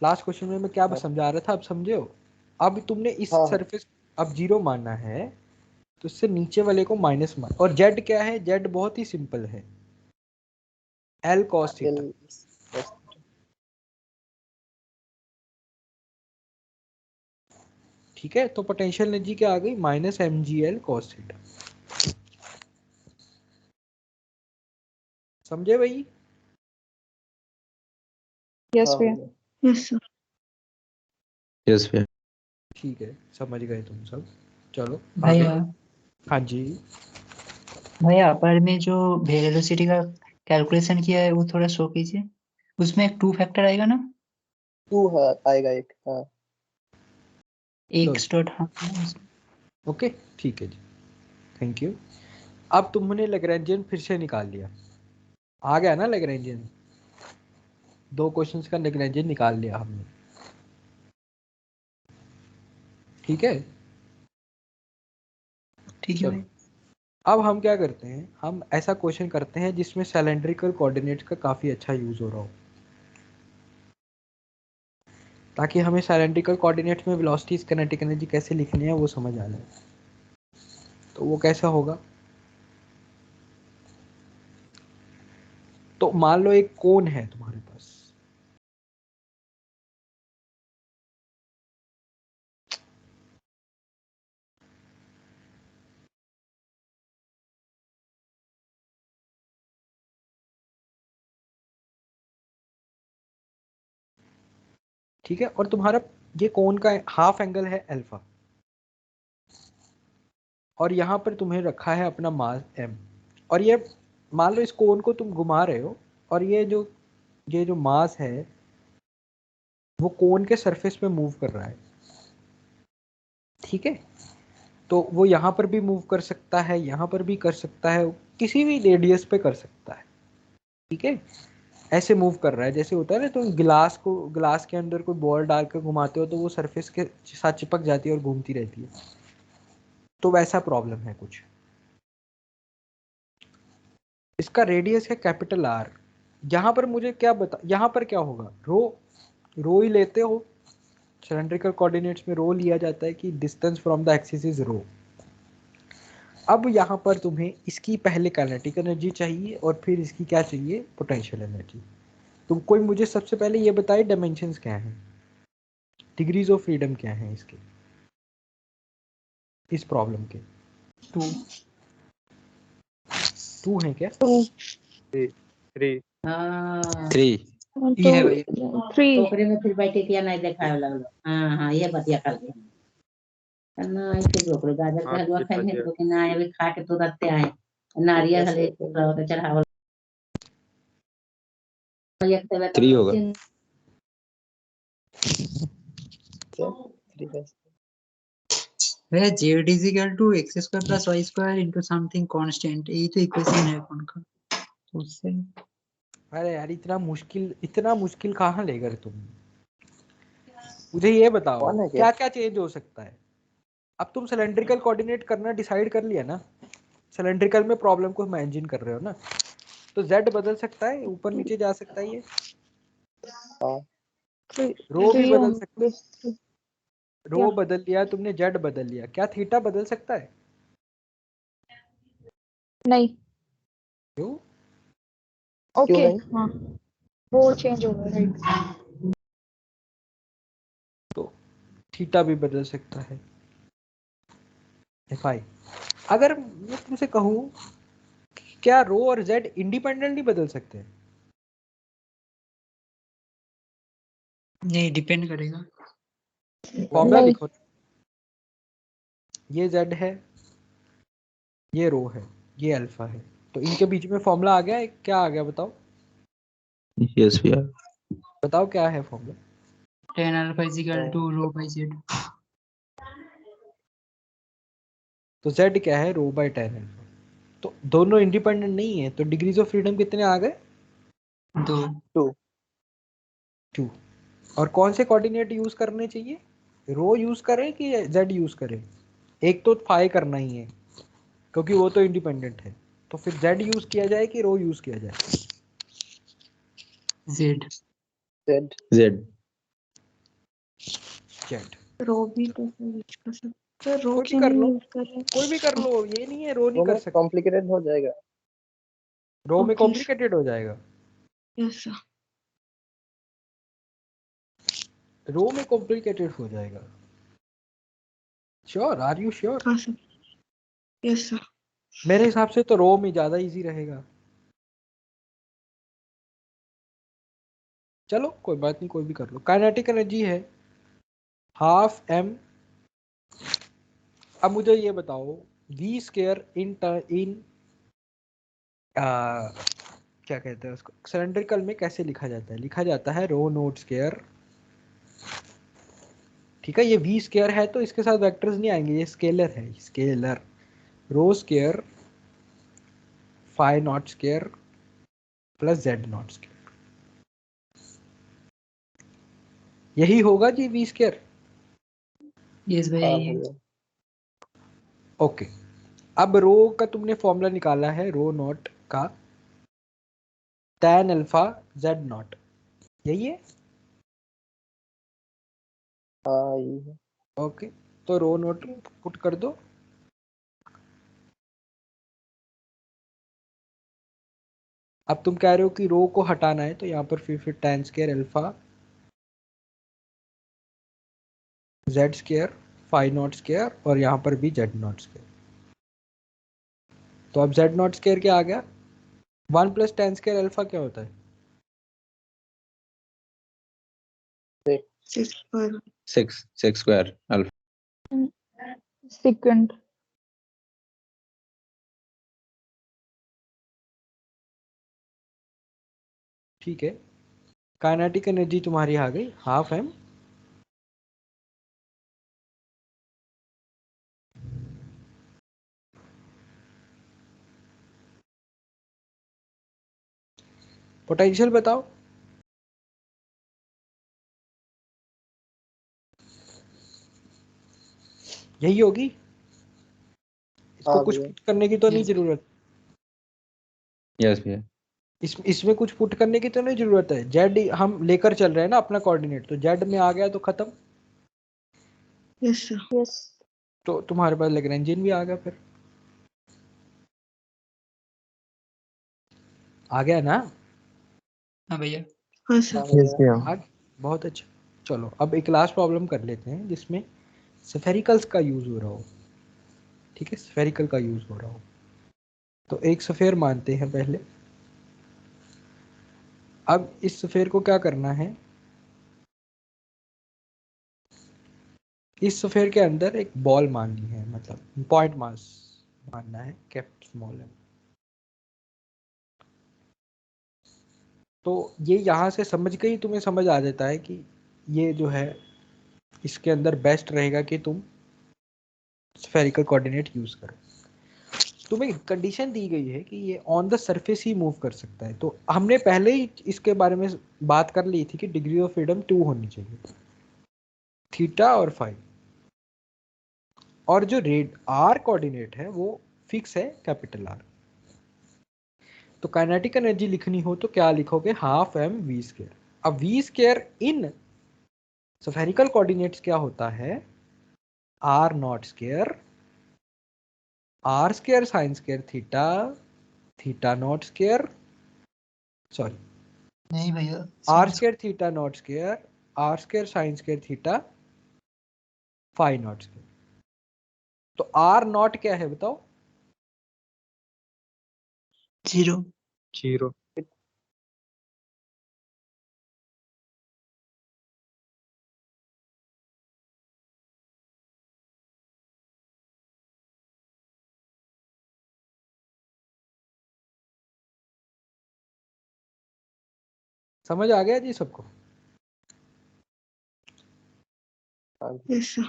लास्ट क्वेश्चन में मैं क्या समझा रहा था, अब समझे हो? अब तुमने इस हाँ। सरफेस अब 0 मानना है, तो इससे नीचे वाले को माइनस मान, और z क्या है? z बहुत ही सिंपल है, l cos theta. L cos theta। ठीक है, तो पोटेंशियल एनर्जी क्या आ गई? Minus mgl cos theta. समझे भाई? यस हाँ भैया। भैया। Yes sir. यस भैया। ठीक है, समझ गए तुम सब। चलो आगे। भैया हाँ जी। भैया अपर में जो वेलोसिटी का कैलकुलेशन किया है वो थोड़ा शो कीजिए। उसमें एक 2 फैक्टर आएगा ना? 2 हाँ आएगा एक। हाँ एक स्टॉट। हाँ ओके, ठीक है जी, थैंक यू। अब तुमने लैग्रेंजियन फिर से निकाल लिया, आ गया ना लैग्रेंजियन? 2 क्वेश्चंस का लैग्रेंजियन निकाल लिया हमने, ठीक है? ठीक है चलो, भाई। अब हम क्या करते हैं, हम ऐसा क्वेश्चन करते हैं जिसमें सिलेंड्रिकल कोऑर्डिनेट्स का काफ़ी अच्छा यूज़ हो रहा हो, ताकि हमें सिलेंड्रिकल कोऑर्डिनेट्स में वेलोसिटीज काइनेटिक एनर्जी कैसे लिखनी है वो समझ आ जाए। तो वो कैसा होगा? तो मान लो एक कोन है तुम्हारे पास, ठीक है, और तुम्हारा ये कोन का हाफ एंगल है अल्फा, और यहाँ पर तुम्हें रखा है अपना मास m, और ये मान लो इस कोन को तुम घुमा रहे हो, और ये जो मास है वो कोन के सरफेस पे मूव कर रहा है, ठीक है? तो वो यहाँ पर भी मूव कर सकता है, यहाँ पर भी कर सकता है, किसी भी रेडियस पे कर सकता है, ठीक है? ऐसे मूव कर रहा है, जैसे होता है ना तुम ग्लास के अंदर कोई बॉल डाल कर घुमाते हो तो वो सरफेस के साथ चिपक जाती है और घूमती रहती है, तो वैसा प्रॉब्लम है कुछ। इसका रेडियस है कैपिटल R। यहाँ पर मुझे क्या बता, यहाँ पर क्या होगा? रो ही लेते हो, सिलेंड्रिकल कोऑर्डिनेट्स में रो लिया जाता है कि distance from the axis is rho. अब यहाँ पर तुम्हें इसकी पहले काइनेटिक एनर्जी चाहिए और फिर इसकी क्या चाहिए, पोटेंशियल एनर्जी। तुम कोई मुझे सबसे पहले ये बताए डायमेंशंस क्या हैं, डिग्रीज ऑफ फ्रीडम क्या हैं इसके, इस प्रॉब्लम के। 2 हैं क्या? 3 हाँ 3 ये है भैया। 3 टोकरी में फिर बैठे किया नहीं देखा लगलो। हाँ हाँ ये बतिया कर दिया ना ऐसे जोकड़े गाजर का हलवा खाए हैं तो कि ना अभी खा के तो रखते आए नारियल हले तो चढ़ावल 3 होगा। 3 का भैया z is equal to x square plus y square into something constant, यही तो इक्वेशन है कौन का, तो उससे अरे यार इतना मुश्किल कहाँ ले गए तुम, मुझे ये बताओ कौन है क्या? क्या क्या चेंज हो सकता है। अब तुम सिलेंड्रिकल कोऑर्डिनेट करना डिसाइड कर लिया ना, सिलेंड्रिकल में प्रॉब्लम को इमेजिन कर रहे हो ना, तो z बदल सकता है, ऊपर नीचे जा सकता है, ये हाँ रो भी 3 बदल सकता है, रो या। बदल लिया तुमने, z बदल लिया, क्या थीटा बदल सकता है? नहीं, क्यों? ओके नहीं? हाँ वो चेंज होगा, राइट। तो थीटा भी बदल सकता है। फाई अगर मैं तुमसे कहूं क्या रो और z इंडिपेंडेंटली बदल सकते हैं? नहीं, डिपेंड करेगा। फॉर्मूला नहीं। लिखो, ये z है, ये रो है, ये अल्फा है, तो इनके बीच में फॉर्मूला आ गया है, क्या आ गया बताओ? यस भैया। बताओ क्या है formula? tan alpha is equal to rho by z। तो z क्या है, रो बाय tan अल्फा। तो दोनों इंडिपेंडेंट नहीं है, तो डिग्रीज ऑफ फ्रीडम कितने आ गए? 2। 2। और कौन से कोऑर्डिनेट यूज करने चाहिए, रो यूज करें कि z यूज करें? एक तो फाई करना ही है क्योंकि वो तो इंडिपेंडेंट है, तो फिर z यूज किया जाए कि रो यूज किया जाए? z। Z Z z रो भी तो यूज कर सकते हैं, रो कोई भी क्यों कर नहीं लो, यूज कर रहे? कोई भी कर लो, ये नहीं है रो नहीं वो कर में सकते, कॉम्प्लिकेटेड हो जाएगा। रो में ओके कॉम्प्लिकेटेड हो जाएगा, यस सर। रो में कॉम्प्लिकेटेड हो जाएगा। Sure, are you sure? हाँ सर, यस सर। मेरे हिसाब से तो रो में ज्यादा इजी रहेगा। चलो कोई बात नहीं, कोई भी कर लो। काइनेटिक एनर्जी है हाफ m। अब मुझे ये बताओ v स्क्वायर इन क्या कहते हैं उसको, सिलेंड्रिकल में कैसे लिखा जाता है? लिखा जाता है रो नोट स्क्वायर, ठीक है। ये v स्क्वायर है तो इसके साथ वेक्टर्स नहीं आएंगे, ये स्केलर है, scalar. Rho square phi not square plus Z not square, यही होगा जी v स्क्वायर। यस भैया हाँ ये। भैया। ओके, अब रो का तुमने फॉर्मूला निकाला है, रो नॉट का tan अल्फा z नॉट, यही है? हाँ ये है। ओके, तो रो नॉट पुट कर दो। अब तुम कह रहे हो कि रो को हटाना है, तो यहाँ पर फिर tan square alpha z square phi not square और यहाँ पर भी z नॉट स्क्वायर। तो अब z नॉट स्क्वायर क्या आ गया? 1 प्लस tan स्क्वायर अल्फा क्या होता है? 6 स्क्वायर अल्फा। सेकंड। ठीक है, काइनेटिक एनर्जी तुम्हारी आ गई हाफ m। पोटेंशियल बताओ। यही होगी, इसको हाँ कुछ भैया। पुट करने की तो नहीं Yes. जरूरत, यस भैया। इसमें कुछ पुट करने की तो नहीं जरूरत है। जेड हम लेकर चल रहे हैं ना अपना कोऑर्डिनेट, तो जेड में आ गया तो खत्म, यस सर। यस। तो तुम्हारे पास लेग्रेंजियन भी आ गया फिर। आ गया ना? हाँ भैया। हाँ सर। यस भैया। आज बहुत अच्छा। चलो अब एक लास्ट प्रॉब्लम कर लेते हैं जिसमें स्फेरिकल्स का यूज हो रहा हो। ठीक है, स्फेरिकल का यूज हो रहा हो। तो एक स्फेयर मानते हैं पहले। अब इस स्फेयर को क्या करना है, इस स्फेयर के अंदर एक बॉल माननी है, मतलब पॉइंट मास मानना है, केप्ट स्मॉल है। तो ये यहाँ से समझ के ही तुम्हें समझ आ जाता है कि ये जो है इसके अंदर बेस्ट रहेगा कि तुम स्फेरिकल कोऑर्डिनेट यूज करो। तुम्हें कंडीशन दी गई है कि ये on the surface he move कर सकता है। तो हमने पहले ही इसके बारे में बात कर ली थी कि डिग्री ऑफ फ्रीडम 2 होनी चाहिए, थीटा और फाई। और जो रेड आर कोऑर्डिनेट है वो फिक्स है, कैपिटल आर। तो काइनेटिक एनर्जी लिखनी हो तो क्या लिखोगे, हाफ एम वी स्क्वायर। अब V square in spherical coordinates क्या होता है, R not square, R square sine square theta, theta not square, sorry नहीं भैया, R square theta not square, R square sine square theta, phi not square. तो R not क्या है बताओ? 0। 0। समझ आ गया जी सबको? Yes sir.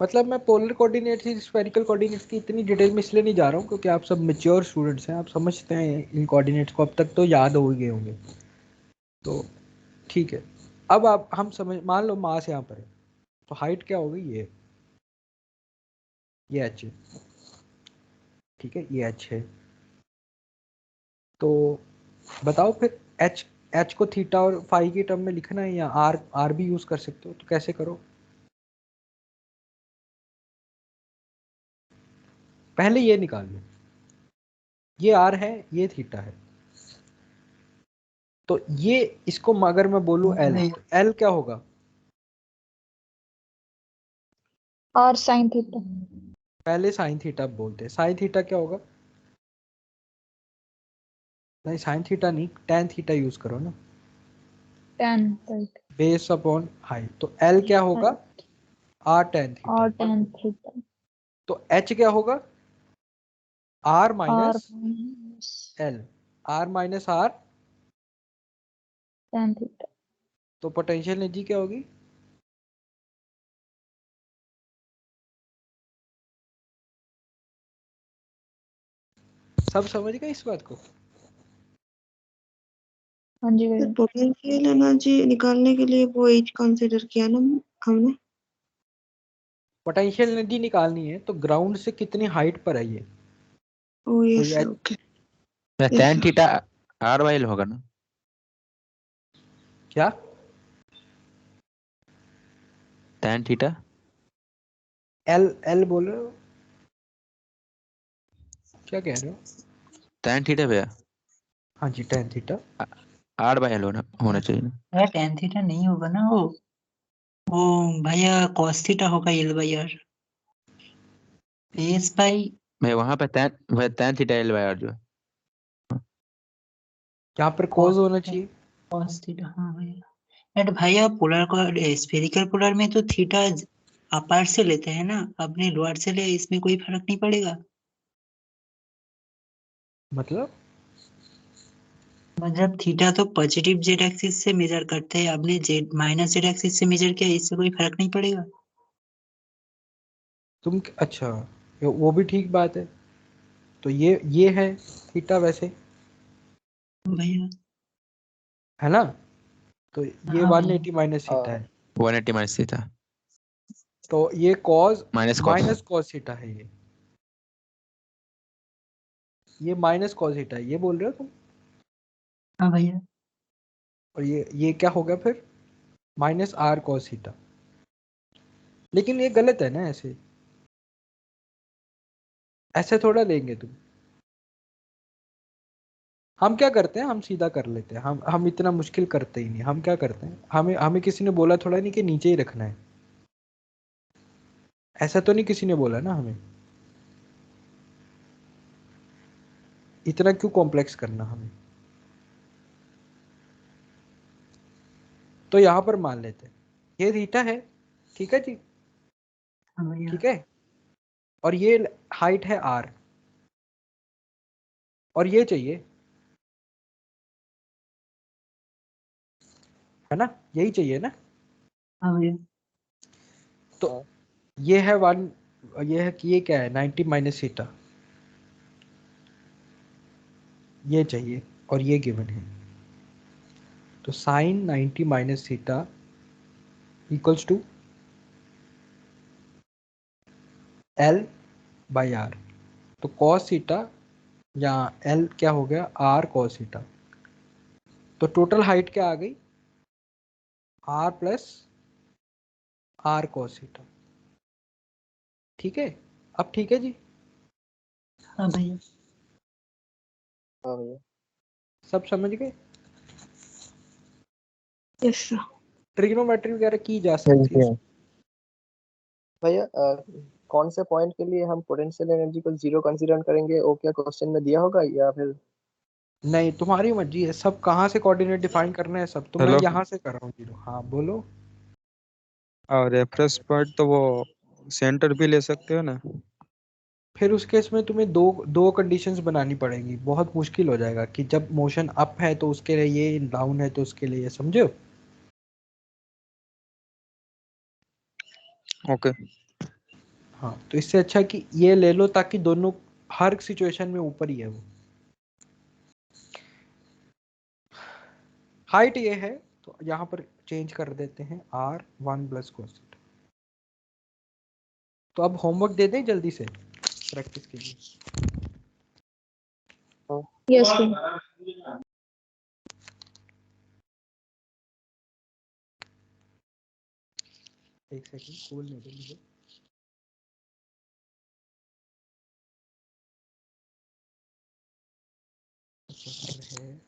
मतलब मैं पोलर कोऑर्डिनेट्स ही स्फेरिकल कोऑर्डिनेट्स की इतनी डिटेल में इसलिए नहीं जा रहा हूँ क्योंकि आप सब मेच्योर स्टूडेंट्स हैं, आप समझते हैं इन कोऑर्डिनेट्स को, अब तक तो याद हो ही गए होंगे। तो ठीक है, अब आप हम समझ, मान लो मास यहाँ पर है तो हाइट क्या होगी, ये h है। ठीक है, ये h है। तो बताओ फिर h को थीटा और फाई की टर्म में लिखना है या r भी यूज कर सकते हो, तो कैसे करो? पहले ये निकाल लो, ये r है, ये थीटा है। तो ये इसको अगर मैं बोलूं l, नहीं। तो l क्या होगा? और साइन थीटा। पहले साइन थीटा बोलते हैं, साइन थीटा क्या होगा? नहीं साइन थीटा नहीं, टेन थीटा यूज करो ना, ten right. Base upon height. तो l क्या होगा? r tan theta. और टेन थीटा। तो h क्या होगा? r और minus l, r minus r। Tan theta. तो पोटेंशियल एनर्जी क्या होगी? सब समझ गए इस बात को? हाँ जी सर भैया। पोटेंशियल एनर्जी निकालने के लिए वो एज कंसीडर किया ना हमने। पोटेंशियल एनर्जी निकालनी है तो ग्राउंड से कितनी हाइट पर है ये, ओ तो यस ये okay. tan theta r by l होगा ना? क्या tan थीटा l बोल रहे हो, क्या कह रहे हो? tan थीटा भैया हाँ जी, tan theta. r by l होना चाहिए ना? भैया tan थीटा नहीं होगा ना, वो भैया cos थीटा होगा, l by r। Base by मैं वहां पे tan theta l by r जो है। यहाँ पर cos कोज होना चाहिए। cos theta. हाँ भैया। बट भैया पोलर को स्फेरिकल पोलर में तो थीटा अपार से लेते हैं ना, अपने लोअर से ले, इसमें कोई फर्क नहीं पड़ेगा। मतलब मतलब थीटा तो पॉजिटिव जेड एक्सिस से मेजर करते हैं, आपने जेड माइनस जेड एक्सिस से मेजर किया, इससे कोई फर्क नहीं पड़ेगा। तुम अच्छा, वो भी ठीक बात है। तो ये है थीटा वैसे, भैया है ना? तो ये हाँ भैया। 180 माइनस थीटा हाँ है। 180 माइनस थीटा तो ये cause minus minus cos theta है, ये माइनस कॉस थीटा है, ये बोल रहे हो तुम? हाँ भैया। और ये क्या होगा फिर? Minus R cos theta. लेकिन ये गलत है ना, ऐसे ऐसे थोड़ा लेंगे तुम। हम क्या करते हैं, हम सीधा कर लेते हैं, हम इतना मुश्किल करते ही नहीं। हम क्या करते हैं, हमें हमें किसी ने बोला थोड़ा नहीं कि नीचे ही रखना है, ऐसा तो नहीं किसी ने बोला ना हमें। इतना क्यों कॉम्प्लेक्स करना हमें। तो यहां पर मान लेते हैं ये थीटा है, ठीक है जी, हाँ भैया। ठीक है, और ये हाइट है r, और ये चाहिए, है ना, यही चाहिए ना। हाँ भैया। तो ये है 1, ये है कि ये क्या है 90 माइनस थीटा, ये चाहिए, और ये गिवन है। तो sine 90 minus theta equals to L by R. तो कॉस थीटा या L क्या हो गया, R कॉस थीटा। तो टोटल हाइट क्या आ गई, R plus R cos theta. ठीक है, अब ठीक है जी, हाँ भैया। हाँ भैया। सब समझ गए। Yes sir. ट्रिग्नोमेट्री वगैरह की जा सकती है। भैया कौन से पॉइंट के लिए हम पोटेंशियल एनर्जी को जीरो कंसीडर करेंगे, वो क्या क्वेश्चन में दिया होगा या फिर? नहीं, तुम्हारी मर्जी है, सब कहाँ से कोऑर्डिनेट डिफाइन करना है सब, तो मैं हेलो। यहाँ से कर रहा हूँ जीरो। हाँ बोलो। और रेफरेंस पॉइंट तो वो सेंटर भी ले सकते हो ना। फिर उस केस में तुम्हें दो कंडीशंस बनानी पड़ेंगी, बहुत मुश्किल हो जाएगा कि जब मोशन अप है तो उसके लिए ये, डाउन है तो उसके लिए ये, समझो। ओके। हाँ, तो इससे अच्छा कि ये ले लो ताकि दोनों हर सिचुएशन में ऊपर ही है वो। हाइट ये है तो यहाँ पर चेंज कर देते हैं R1 प्लस कोस थीटा। तो अब होमवर्क दे दें जल्दी से प्रैक्टिस के लिए। Yes sir. एक सेकंड खोलने दो मुझे। है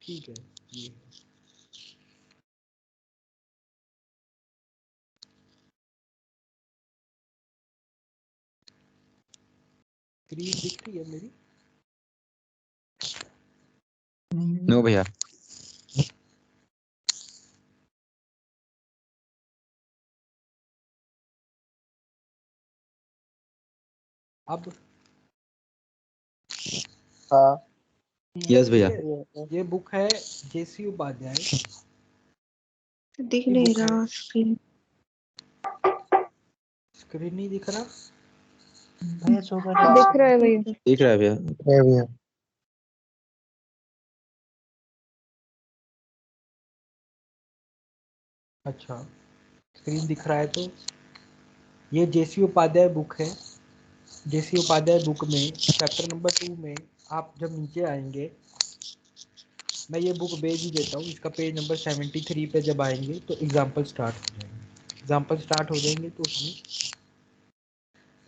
ठीक है, ये है। स्क्रीन दिख रही है मेरी? नो भैया। अब हाँ यस भैया। ये बुक है जेसी उपाध्याय। दिख ये नहीं बुक है, रहा स्क्रीन। स्क्रीन नहीं दिख रहा। भैया शो कर रहा है। दिख रहा है भैया। दिख रहा है भैया। है भैया। अच्छा, स्क्रीन दिख रहा है तो ये जेसी उपाध्याय बुक है। जेसी उपाध्याय बुक में चैप्टर नंबर 2 में आप जब नीचे आएंगे, मैं ये बुक भेज ही देता हूँ, इसका पेज नंबर 73 पे जब आएंगे तो एग्जाम्पल स्टार्ट हो जाएंगे। एग्जाम्पल स्टार्ट हो जाएंगे तो उसमें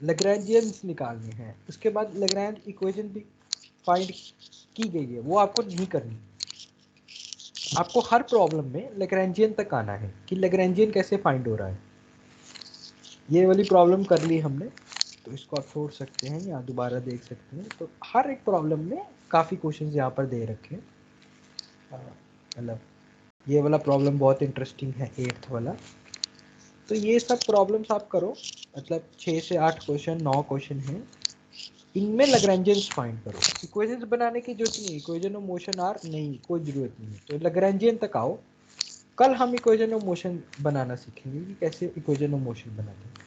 लैग्रैंजियंस निकालने हैं। उसके बाद लैग्रैंज इक्वेशन भी फाइंड की गई है, वो आपको नहीं करनी। आपको हर प्रॉब्लम में लैग्रैंजियन तक आना है कि लैग्रैंजियन कैसे फाइंड हो रहा है। ये वाली प्रॉब्लम कर ली हमने, तो इसको आप छोड़ सकते हैं या दोबारा देख सकते हैं। तो हर एक प्रॉब्लम में काफ़ी क्वेश्चंस यहाँ पर दे रखे हैं। मतलब ये वाला प्रॉब्लम बहुत इंटरेस्टिंग है, 8th वाला। तो ये सब प्रॉब्लम्स आप करो, मतलब 6 से 8 क्वेश्चन, 9 क्वेश्चन हैं, इनमें लैग्रैंजियंस फाइंड करो। इक्वेशंस बनाने की जरूरत नहीं, इक्वेशन ऑफ मोशन आर नहीं, कोई ज़रूरत नहीं है। तो लैग्रैंजियन तक आओ। कल हम इक्वेशन ऑफ मोशन बनाना सीखेंगे कि कैसे इक्वेशन ऑफ मोशन बनाते हैं।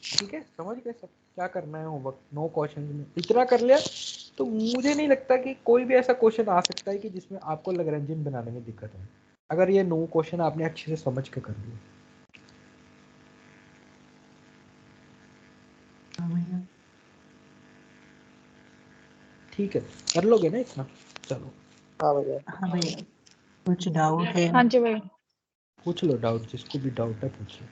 ठीक है, समझ गए सब क्या करना है होमवर्क। 9 क्वेश्चन में इतना कर लिया तो मुझे नहीं लगता कि कोई भी ऐसा क्वेश्चन आ सकता है कि जिसमें आपको लैग्रेंजियन बनाने में दिक्कत है, अगर ये 9 क्वेश्चन आपने अच्छे से समझ के कर लिए। ठीक है, कर लोगे ना इतना? चलो हाँ भैया। हाँ भैया, कुछ डाउट है? हाँ जी भैया। पूछ लो डाउट, जिसको भी डाउट है पूछ लो।